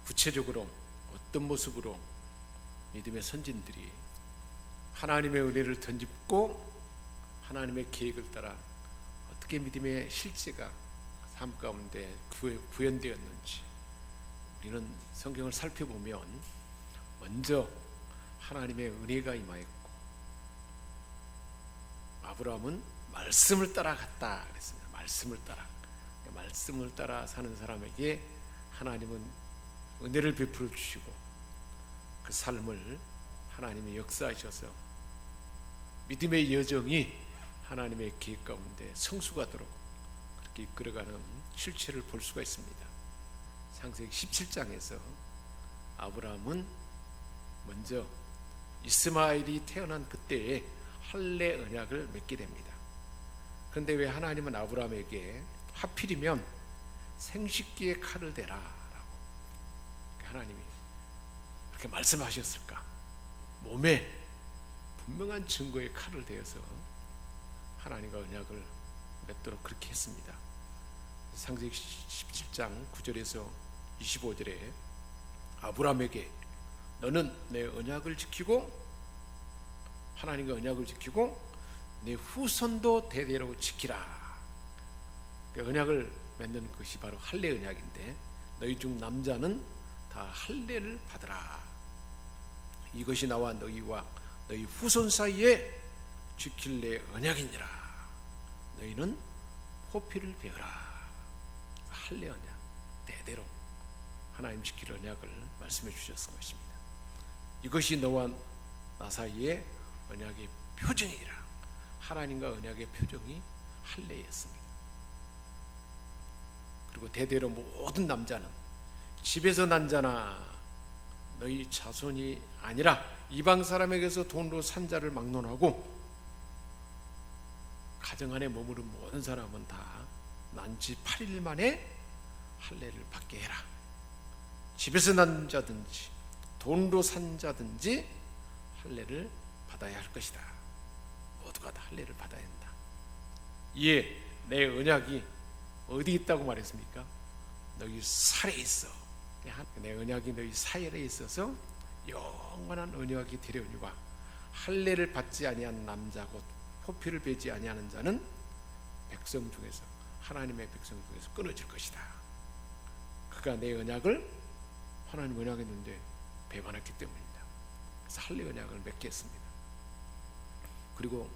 구체적으로 어떤 모습으로 믿음의 선진들이 하나님의 은혜를 덧입고 하나님의 계획을 따라 어떻게 믿음의 실제가 삶 가운데 구현되었는지 우리는 성경을 살펴보면 먼저 하나님의 은혜가 임하였고 아브라함은 말씀을 따라갔다 그랬습니다. 말씀을 따라 사는 사람에게 하나님은 은혜를 베풀어 주시고 그 삶을 하나님이 역사하셔서 믿음의 여정이 하나님의 계획 가운데 성숙하도록 그렇게 이끌어가는 실체를 볼 수가 있습니다. 창세기 17장에서 아브라함은 먼저 이스마엘이 태어난 그때에 할례 언약을 맺게 됩니다. 그런데 왜 하나님은 아브라함에게 하필이면 생식기의 칼을 대라 라고 하나님이 그렇게 말씀하셨을까? 몸에 분명한 증거의 칼을 대어서 하나님과 언약을 맺도록 그렇게 했습니다. 창세기 17장 9절에서 25절에 아브라함에게 너는 내 언약을 지키고 하나님과 언약을 지키고 내 후손도 대대로 지키라. 그 언약을 맺는 것이 바로 할례 언약인데 너희 중 남자는 다 할례를 받으라. 이것이 나와 너희와 너희 후손 사이에 지킬 내 언약이니라. 너희는 포피를 베어라. 할례 언약 대대로 하나님 지킬 언약을 말씀해 주셨을 것입니다. 이것이 너와 나 사이의 언약의 표정이라. 하나님과 언약의 표정이 할례였습니다. 그리고 대대로 모든 남자는 집에서 난 자나 너희 자손이 아니라 이방 사람에게서 돈으로 산 자를 막론하고 가정 안에 머무른 모든 사람은 다 난 지 8일 만에 할례를 받게 해라. 집에서 난 자든지 돈으로 산 자든지 할례를 받아야 할 것이다. 모두가 다 할례를 받아야 한다. 이에 내 언약이 어디 있다고 말했습니까? 너희 살에 있어. 내 언약이 너희 살에 있어서 영원한 언약이 되려니와 할례를 받지 아니한 남자 곧 포피를 베지 아니하는 자는 백성 중에서 하나님의 백성 중에서 끊어질 것이다. 그가 내 언약을 하나님 언약했는데 배반했기 때문입니다. 그래서 할례 언약을 맺게 했습니다. 그리고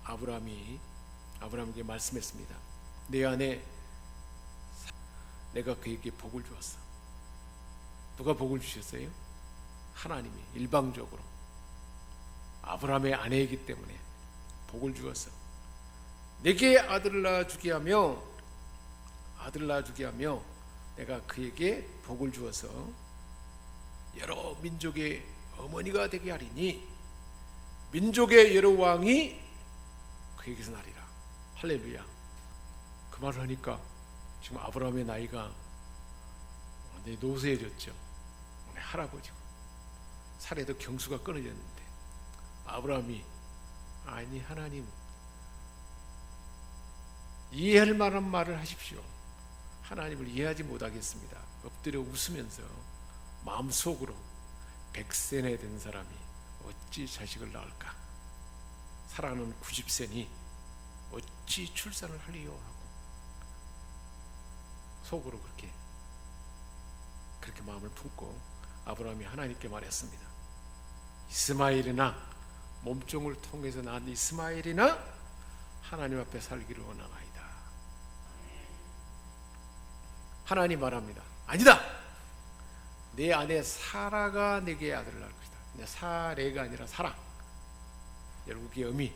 아브라함에게 말씀했습니다. 내 안에 내가 그에게 복을 주었어. 누가 복을 주셨어요? 하나님이 일방적으로 아브라함의 아내이기 때문에 복을 주었어. 내게 아들을 낳아주게 하며 내가 그에게 복을 주어서 여러 민족의 어머니가 되게 하리니 민족의 여러 왕이 그에게서 나리라. 할렐루야. 그 말을 하니까 지금 아브라함의 나이가 완전히 노쇠해졌죠. 할아버지고 살에도 경수가 끊어졌는데 아브라함이 아니 하나님 이해할 만한 말을 하십시오. 하나님을 이해하지 못하겠습니다. 엎드려 웃으면서 마음속으로 100세나 된 사람이 어찌 자식을 낳을까? 사랑하는 90세니 어찌 출산을 하리요? 하고 속으로 그렇게 마음을 품고 아브라함이 하나님께 말했습니다. 이스마엘이나 몸종을 통해서 낳은 이스마엘이나 하나님 앞에 살기를 원하나이다. 하나님 말합니다. 아니다. 내 아내 사라가 내게 아들을 낳을 것이다. 사레가 아니라 사라. 열국의 어미.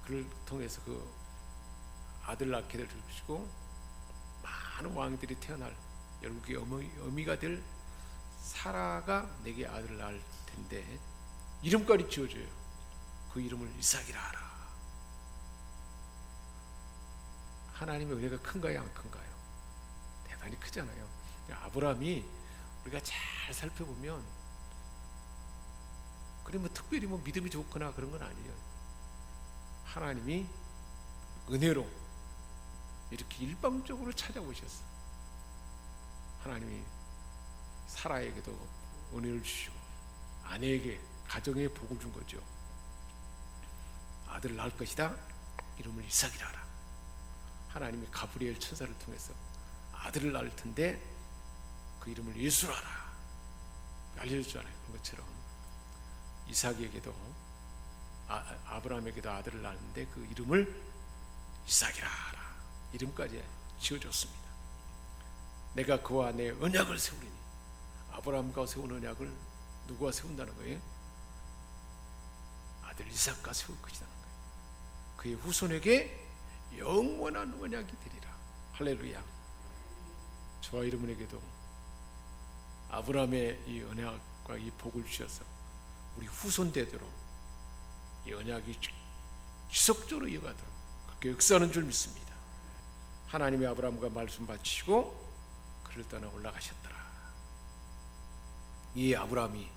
그를 통해서 그 아들 낳게 될 것이고 많은 왕들이 태어날 열국의 어미가 될 사라가 내게 아들을 낳을 텐데 이름까지 지어줘요. 그 이름을 이삭이라 하라. 하나님의 은혜가 큰가요, 안 큰가요? 대단히 크잖아요. 아브라함이 우리가 잘 살펴보면 그래 특별히 믿음이 좋거나 그런 건 아니에요. 하나님이 은혜로 이렇게 일방적으로 찾아오셨어. 하나님이 사라에게도 은혜를 주시고 아내에게 가정에 복을 준 거죠. 아들을 낳을 것이다. 이름을 이삭이라 하라. 하나님이 가브리엘 천사를 통해서 아들을 낳을 텐데 그 이름을 예수라 하라 알려줬잖아요. 그런 것처럼 이삭에게도 아브라함에게도 아들을 낳았는데 그 이름을 이삭이라 하라. 이름까지 지어줬습니다. 내가 그와 내 언약을 세우리니. 아브라함과 세운 언약을 누구와 세운다는 거예요? 아들 이삭과 세울 것이라는 거예요. 그의 후손에게 영원한 언약이 되리라. 할렐루야. 저와 여러분에게도 아브라함의 이 언약과 이 복을 주셔서 우리 후손 되도록 이 언약이 지속적으로 이어가도록 그렇게 역사하는 줄 믿습니다. 하나님이 아브라함과 말씀 바치시고 그를 떠나 올라가셨더라. 이 아브라함이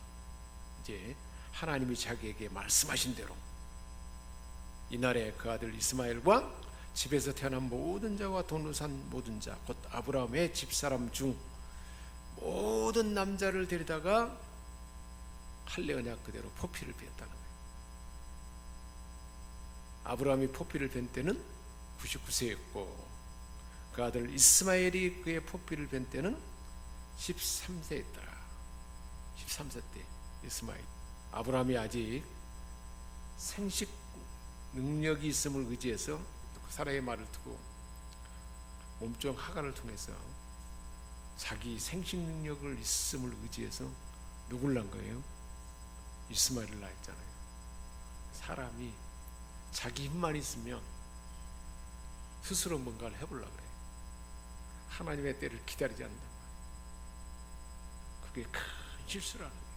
이제 하나님이 자기에게 말씀하신 대로 이날에 그 아들 이스마엘과 집에서 태어난 모든 자와 돈으로 산 모든 자 곧 아브라함의 집사람 중 모든 남자를 데리다가 할례 언약 그대로 포피를 베었다는 거예요. 아브라함이 포피를 벤 때는 99세였고 그 아들 이스마엘이 그의 포피를 벤 때는 13세였더라. 13세 때 이스마엘. 아브라함이 아직 생식 능력이 있음을 의지해서 사라의 말을 듣고 몸종 하간을 통해서 자기 생식 능력을 있음을 의지해서 누굴 낳은 거예요? 이스마엘을 낳았잖아요. 사람이 자기 힘만 있으면 스스로 뭔가를 해보려고 그래요. 하나님의 때를 기다리지 않는단 말이에요. 그게 큰 실수라는 거예요.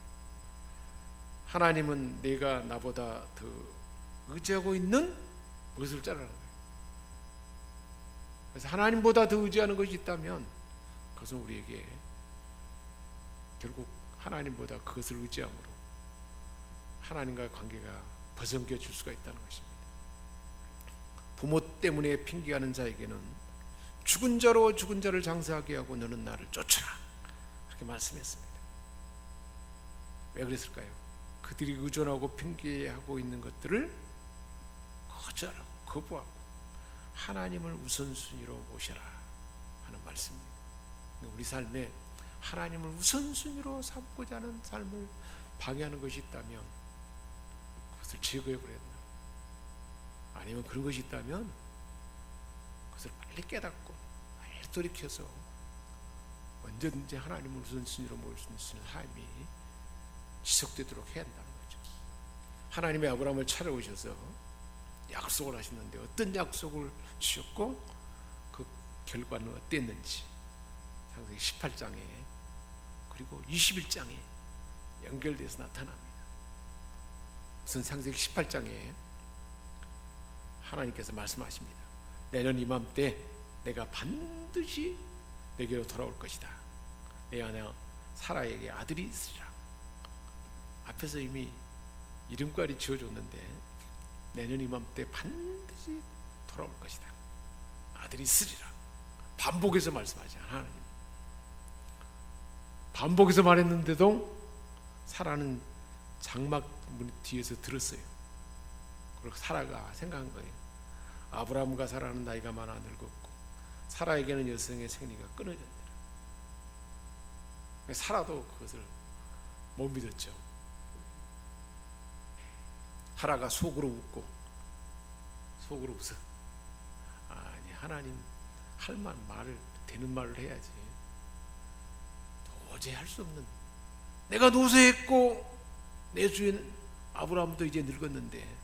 하나님은 내가 나보다 더 의지하고 있는 무엇을 짜라는 거예요. 그래서 하나님보다 더 의지하는 것이 있다면 그것은 우리에게 결국 하나님보다 그것을 의지함으로 하나님과의 관계가 벗어겨 줄 수가 있다는 것입니다. 부모 때문에 핑계하는 자에게는 죽은 자로 죽은 자를 장사하게 하고 너는 나를 쫓아라 그렇게 말씀했습니다. 왜 그랬을까요? 그들이 의존하고 핑계하고 있는 것들을 거절하고 거부하고 하나님을 우선순위로 모셔라 하는 말씀입니다. 우리 삶에 하나님을 우선순위로 삼고자 하는 삶을 방해하는 것이 있다면 그것을 제거해버려야 된다. 아니면 그런 것이 있다면 그것을 빨리 깨닫고 빨리 돌이켜서 언제든지 하나님을 우선순위로 모실 수 있는 삶이 지속되도록 해야 한다는 거죠. 하나님의 아브라함을 찾아오셔서 약속을 하셨는데 어떤 약속을 주셨고 그 결과는 어땠는지 창세기 18장에 그리고 21장에 연결돼서 나타납니다. 우선 창세기 18장에 하나님께서 말씀하십니다. 내년 이맘때 내가 반드시 내게로 돌아올 것이다. 내 아내 사라에게 아들이 있으리라. 앞에서 이미 이름까지 지어줬는데 내년 이맘때 반드시 돌아올 것이다. 아들이 있으리라. 반복해서 말씀하지 하나님. 반복해서 말했는데도 사라는 장막 문 뒤에서 들었어요. 그리고 사라가 생각한 거예요. 아브라함과 사라는 나이가 많아 늙었고 사라에게는 여성의 생리가 끊어졌더라. 사라도 그것을 못 믿었죠. 사라가 속으로 웃고 속으로 웃어. 아니 하나님 할 말을 되는 말을 해야지. 도저히 할 수 없는 내가 노쇠했고 내 주인 아브라함도 이제 늙었는데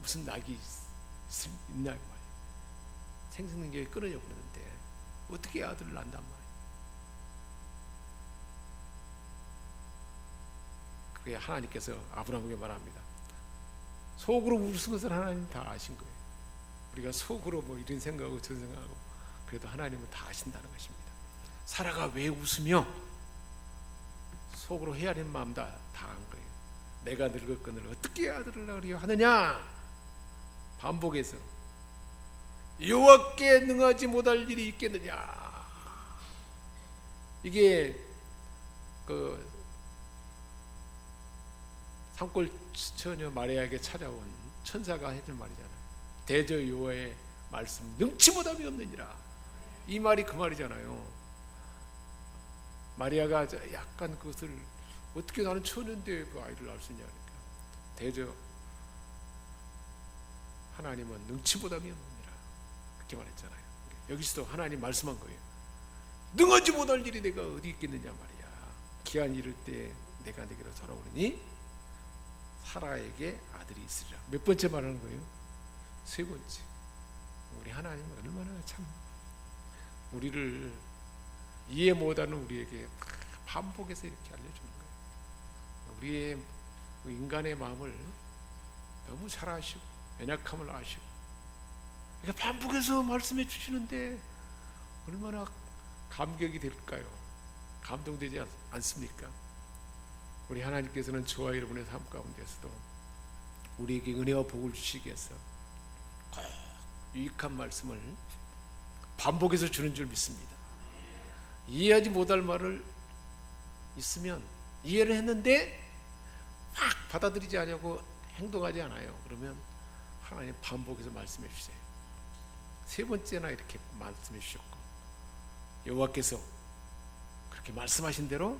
무슨 낙이 있나 말이야. 생식 능력이 끊어져 버렸는데 어떻게 아들을 낳는단 말이야. 그게 하나님께서 아브라함에게 말합니다. 속으로 웃은 것을 하나님 다 아신 거예요. 우리가 속으로 뭐 이런 생각하고 저런 생각하고 그래도 하나님은 다 아신다는 것입니다. 사라가 왜 웃으며 속으로 헤아린 마음 다 한 거예요. 내가 늙었거늘 어떻게 아들을 낳으려 하느냐. 반복해서 여호와께 능하지 못할 일이 있겠느냐. 이게 그 산골 처녀 마리아에게 찾아온 천사가 해준 말이잖아요. 대저 여호와의 말씀 능치 못함이 없느니라. 이 말이 그 말이잖아요. 마리아가 약간 그것을 어떻게 나는 처녀인데 그 아이를 낳을 수 있냐 그러니까 대저 하나님은 능치 못함이 없느니라 그렇게 말했잖아요. 여기서도 하나님 말씀한 거예요. 능하지 못할 일이 내가 어디 있겠느냐 말이야. 기한 이를 때 내가 내게로 돌아오느니 사라에게 아들이 있으리라. 몇 번째 말하는 거예요? 세 번째. 우리 하나님은 얼마나 참 우리를 이해 못하는 우리에게 반복해서 이렇게 알려주는 거예요. 우리의 인간의 마음을 너무 잘 아시고 연약함을 아시고 이렇게 반복해서 말씀해 주시는데 얼마나 감격이 될까요? 감동되지 않습니까? 우리 하나님께서는 저와 여러분의 삶 가운데서도 우리에게 은혜와 복을 주시기 위해서 꼭 유익한 말씀을 반복해서 주는 줄 믿습니다. 이해하지 못할 말을 있으면 이해를 했는데 막 받아들이지 않고 행동하지 않아요. 그러면 하나님 반복해서 말씀해 주세요. 세 번째나 이렇게 말씀해 주셨고 여호와께서 그렇게 말씀하신 대로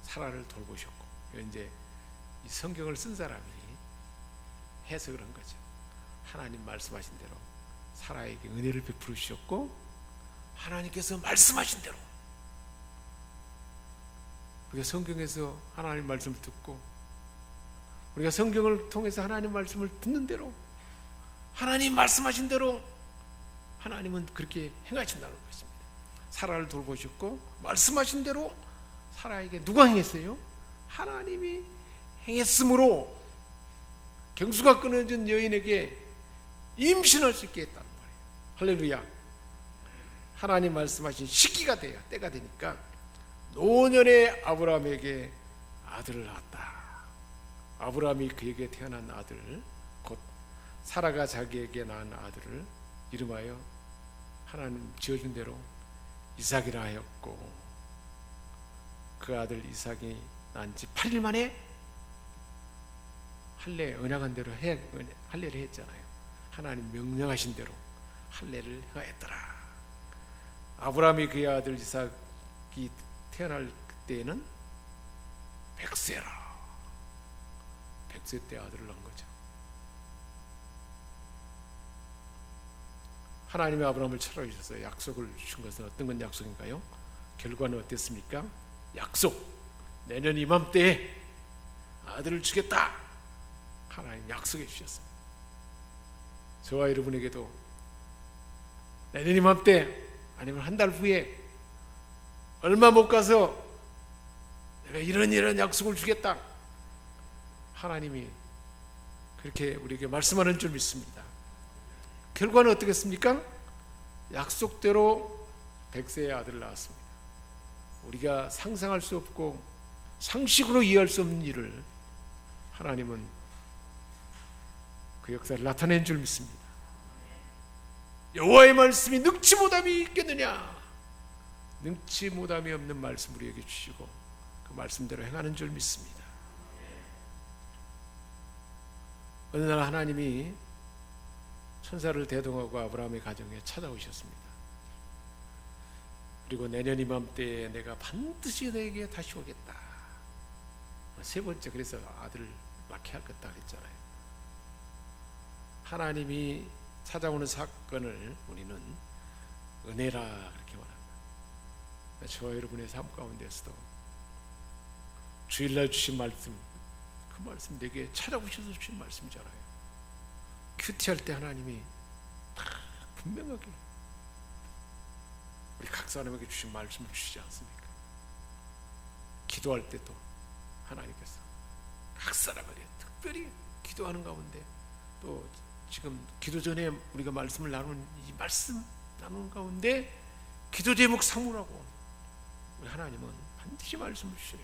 사라를 돌보셨고 이제 이 성경을 쓴 사람이 해석을 한 거죠. 하나님 말씀하신 대로 사라에게 은혜를 베풀어 주셨고 하나님께서 말씀하신 대로 우리가 성경에서 하나님 말씀을 듣고 우리가 성경을 통해서 하나님 말씀을 듣는 대로 하나님 말씀하신 대로 하나님은 그렇게 행하신다는 것입니다. 사라를 돌보셨고 말씀하신 대로 사라에게 누가 행했어요? 하나님이 행했으므로 경수가 끊어진 여인에게 임신할 수 있게 했다는 말이에요. 할렐루야. 하나님 말씀하신 시기가 돼야 때가 되니까 노년의 아브라함에게 아들을 낳았다. 아브라함이 그에게 태어난 아들 곧 사라가 자기에게 낳은 아들을 이름하여 하나님 지어준 대로 이삭이라 하였고 그 아들 이삭이 난 지 8일 만에 할례 언약한 대로 할례를 했잖아요. 하나님 명령하신 대로 할례를 행하였더라. 아브라함이 그의 아들 이삭이 태어날 그때에는 100세라. 100세 때 아들을 낳은 거죠. 하나님이 아브라함을 찾아주셔서 약속을 주신 것은 어떤 건 약속인가요? 결과는 어땠습니까? 약속. 내년 이맘때에 아들을 주겠다. 하나님 약속해 주셨습니다. 저와 여러분에게도 내년 이맘때 아니면 한 달 후에 얼마 못 가서 내가 이런 약속을 주겠다. 하나님이 그렇게 우리에게 말씀하는 줄 믿습니다. 결과는 어떻겠습니까? 약속대로 100세의 아들을 낳았습니다. 우리가 상상할 수 없고 상식으로 이해할 수 없는 일을 하나님은 그 역사를 나타낸 줄 믿습니다. 여호와의 말씀이 능치 못함이 있겠느냐? 능치 못함이 없는 말씀 우리에게 주시고 그 말씀대로 행하는 줄 믿습니다. 어느 날 하나님이 천사를 대동하고 아브라함의 가정에 찾아오셨습니다. 그리고 내년 이맘때에 내가 반드시 너에게 다시 오겠다. 세 번째 그래서 아들을 낳게 할 거다 그랬잖아요. 하나님이 찾아오는 사건을 우리는 은혜라 그렇게 말합니다. 저와 여러분의 삶 가운데서도 주일날 주신 말씀, 그 말씀 내게 찾아오셔서 주신 말씀이잖아요. 큐티할 때 하나님이 분명하게 우리 각 사람에게 주신 말씀을 주시지 않습니까? 기도할 때도 하나님께서 각 사람에게 특별히 기도하는 가운데 또 지금 기도 전에 우리가 말씀을 나누는 이 말씀 나누는 가운데 기도 제목 삼으라고 우리 하나님은 반드시 말씀을 주셔요.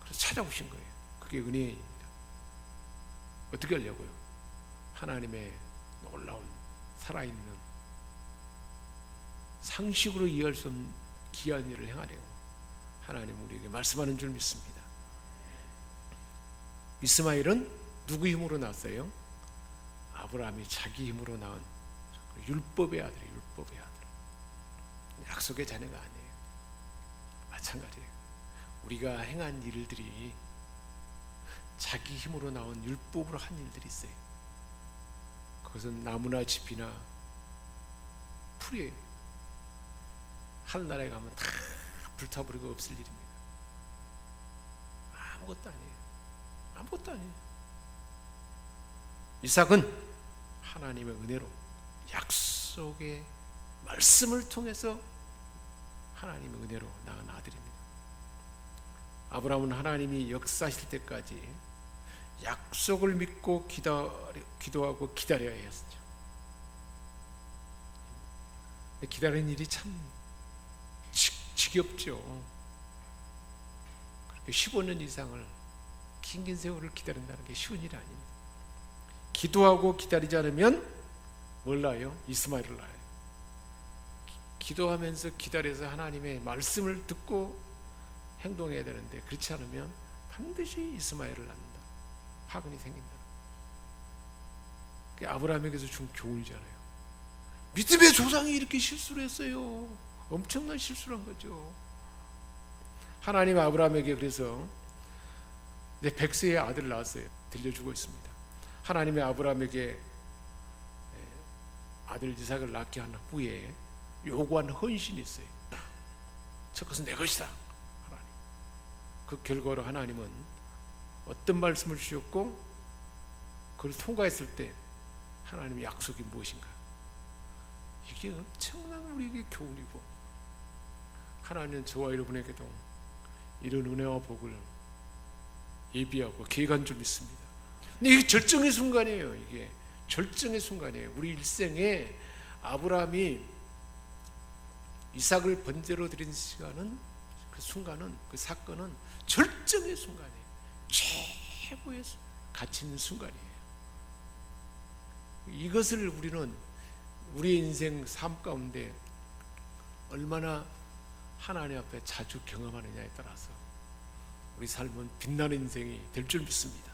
그래서 찾아오신 거예요. 그게 은혜입니다. 어떻게 하려고요? 하나님의 놀라운 살아있는 상식으로 이해할 수 없는 기이한 일을 행하려고 하나님 우리에게 말씀하는 줄 믿습니다. 이스마엘은 누구 힘으로 낳았어요? 아브라함이 자기 힘으로 낳은 율법의 아들이에요. 율법의 아들. 약속의 자녀가 아니에요. 마찬가지예요. 우리가 행한 일들이 자기 힘으로 나온 율법으로 한 일들이 있어요. 그것은 나무나 집이나 풀이에요. 하늘나라에 가면 다 불타버리고 없을 일입니다. 아무것도 아니에요. 아무것도 아니에요. 이삭은 하나님의 은혜로 약속의 말씀을 통해서 하나님의 은혜로 낳은 아들입니다. 아브라함은 하나님이 역사하실 때까지 약속을 믿고 기도하고 기다려야 했었죠. 기다리는 일이 참 지겹죠. 그렇게 15년 이상을 긴 세월을 기다린다는 게 쉬운 일이 아닙니다. 기도하고 기다리지 않으면 뭘 낳아요? 이스마엘을 낳아요. 기도하면서 기다려서 하나님의 말씀을 듣고 행동해야 되는데 그렇지 않으면 반드시 이스마엘을 낳는다. 파근이 생긴다. 그게 아브라함에게서 준 교훈이잖아요. 믿음의 조상이 이렇게 실수를 했어요. 엄청난 실수를 한 거죠. 하나님 아브라함에게 그래서 내 100세의 아들을 낳았어요. 들려주고 있습니다. 하나님의 아브라함에게 아들 이삭을 낳게 한 후에 요구한 헌신이 있어요. 그것은 내 것이다. 하나님. 그 결과로 하나님은 어떤 말씀을 주셨고 그걸 통과했을 때 하나님의 약속이 무엇인가? 이게 엄청난 우리에게 교훈이고 하나님은 저와 여러분에게도 이런 은혜와 복을 예비하고 계획한 줄 믿습니다. 근데 이게 절정의 순간이에요. 이게 절정의 순간이에요. 우리 일생에 아브라함이 이삭을 번제로 드린 시간은 그 순간은 그 사건은 절정의 순간이에요. 최고의 가치 있는 순간이에요. 이것을 우리는 우리 인생 삶 가운데 얼마나 하나님 앞에 자주 경험하느냐에 따라서 우리 삶은 빛나는 인생이 될 줄 믿습니다.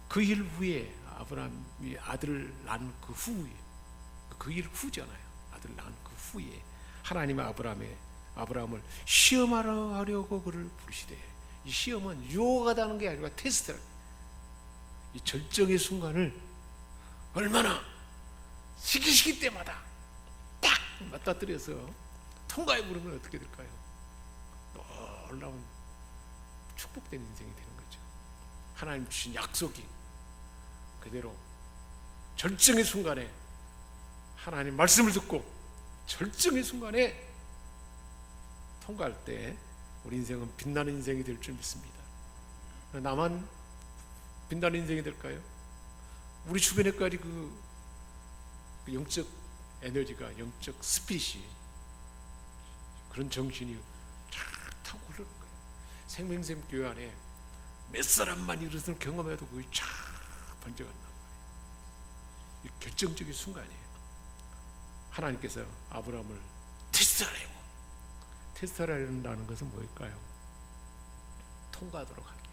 그 일 후에 아브라함이 아들을 낳은 그 후에 그 일 후잖아요. 아들을 낳은 그 후에 하나님은 아브라함을 시험하려고 그를 부르시되 이 시험은 유혹하다는 게 아니라 테스트라. 이 절정의 순간을 얼마나 시기 때마다 딱 맞닥뜨려서 통과해 부르면 어떻게 될까요? 놀라운 축복된 인생이 되는 거죠. 하나님 주신 약속이 그대로 절정의 순간에 하나님 말씀을 듣고 절정의 순간에 통과할 때 우리 인생은 빛나는 인생이 될 줄 믿습니다. 나만 빛나는 인생이 될까요? 우리 주변에까지 그 영적 에너지가 영적 스피릿이 그런 정신이 쫙 타고 흐르는 거예요. 생명샘 교회 안에 몇 사람만 이것을 경험해도 그게 쫙 번져간단 말이에요. 이 결정적인 순간이에요. 하나님께서 아브라함을 테스트하려고 테스트하려는 것은 뭘까요? 통과하도록 하기.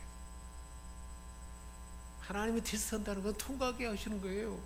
하나님이 테스트한다는 건 통과하게 하시는 거예요.